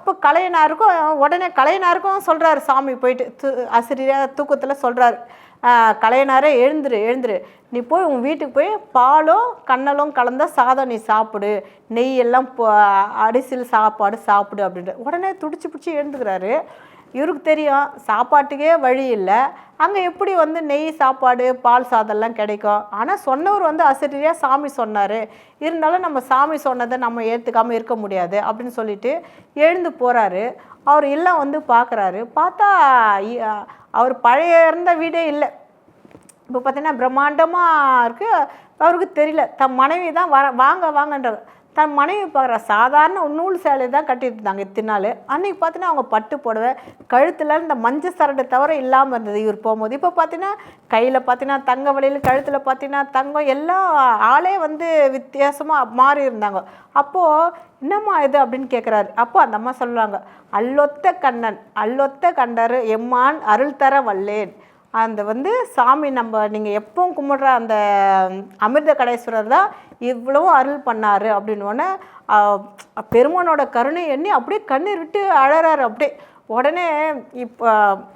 அப்போ கலையனாருக்கும் உடனே கலையனாருக்கும் சொல்கிறாரு சாமி போயிட்டு ஆசிரியர் தூக்கத்தில் சொல்கிறாரு, கலையனாரே எழுந்துரு எழுந்துரு, நீ போய் உன் வீட்டுக்கு போய் பாலும் கண்ணலும் கலந்த சாதம் நீ சாப்பிடு, நெய் எல்லாம் அரிசியில் சாப்பாடு சாப்பிடு அப்படின்ட்டு. உடனே துடிச்சு பிடிச்சி எழுந்துக்கிறாரு. இவருக்கு தெரியும் சாப்பாட்டுக்கே வழி இல்லை, அங்கே எப்படி வந்து நெய் சாப்பாடு பால் சாதம்லாம் கிடைக்கும். ஆனால் சொன்னவர் வந்து அசரீரியாக சாமி சொன்னார், இருந்தாலும் நம்ம சாமி சொன்னதை நம்ம ஏற்றுக்காமல் இருக்க முடியாது அப்படின்னு சொல்லிட்டு எழுந்து போகிறாரு. அவர் இல்லம் வந்து பார்க்குறாரு. பார்த்தா அவர் பழைய இருந்த வீடே இல்லை. இப்போ பார்த்தீங்கன்னா பிரம்மாண்டமாக இருக்குது. அவருக்கு தெரியல, தன் மனைவி தான் வாங்க வாங்கன்ற தன் மனைவி பார்க்குற சாதாரண நூல் சேலை தான் கட்டிட்டு இருந்தாங்க இத்தனை நாள். அன்றைக்கி பார்த்தீங்கன்னா அவங்க பட்டு புடவை, கழுத்தில் இந்த மஞ்சள் சரடை தவிர இல்லாமல் இருந்தது இவர் போகும்போது. இப்போ பார்த்தீங்கன்னா கையில் பார்த்தீங்கன்னா தங்க வளையல், கழுத்தில் பார்த்தீங்கன்னா தங்கம், எல்லாம் ஆளே வந்து வித்தியாசமாக மாறி இருந்தாங்க. அப்போது என்னம்மா இது அப்படின்னு கேட்குறாரு. அப்போ அந்த அம்மா சொல்லுவாங்க, அல்லொத்த கண்ணன் அல்லொத்த கண்டர் எம்மான் அருள் தர வல்லேன். அந்த வந்து சாமி நம்ம நீங்கள் எப்பவும் கும்பிட்ற அந்த அமிர்த கடேஸ்வரர் தான் இவ்வளோ அருள் பண்ணார் அப்படின்னோடனே பெருமானோட கருணை எண்ணி அப்படியே கண்ணீர் விட்டு அழறாரு. அப்படியே உடனே இப்போ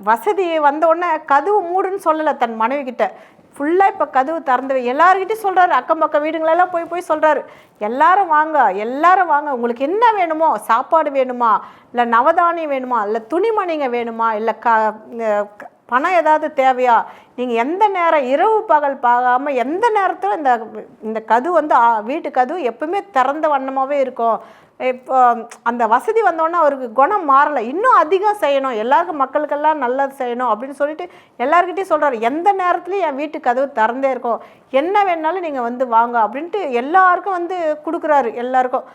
வசதி வந்தோடனே கதவு மூடுன்னு சொல்லலை தன் மனைவி கிட்ட, ஃபுல்லாக இப்போ கதவு திறந்து எல்லாருக்கிட்டையும் சொல்கிறாரு. அக்கம் பக்கம் வீடுங்களெல்லாம் போய் சொல்கிறாரு, எல்லாரும் வாங்க எல்லாரும் வாங்க, உங்களுக்கு என்ன வேணுமோ, சாப்பாடு வேணுமா, இல்லை நவதானியம் வேணுமா, இல்லை துணிமணிங்க வேணுமா, இல்லை பணம் ஏதாவது தேவையா, நீங்கள் எந்த நேரம் இரவு பகல் பார்க்காமல் எந்த நேரத்தில் இந்த கதவு வந்து வீட்டு கதவு எப்பவுமே திறந்த வண்ணமாகவே இருக்கும். இப்போ அந்த வசதி வந்தோடனே அவருக்கு குணம் மாறலை, இன்னும் அதிகம் செய்யணும், எல்லாருக்கும் மக்களுக்கெல்லாம் நல்லது செய்யணும் அப்படின்னு சொல்லிட்டு எல்லாருக்கிட்டையும் சொல்கிறாரு. எந்த நேரத்துலையும் என் வீட்டு கதவு திறந்தே இருக்கும், என்ன வேணாலும் நீங்கள் வந்து வாங்க அப்படின்ட்டு எல்லாருக்கும் வந்து கொடுக்குறாரு எல்லாருக்கும்.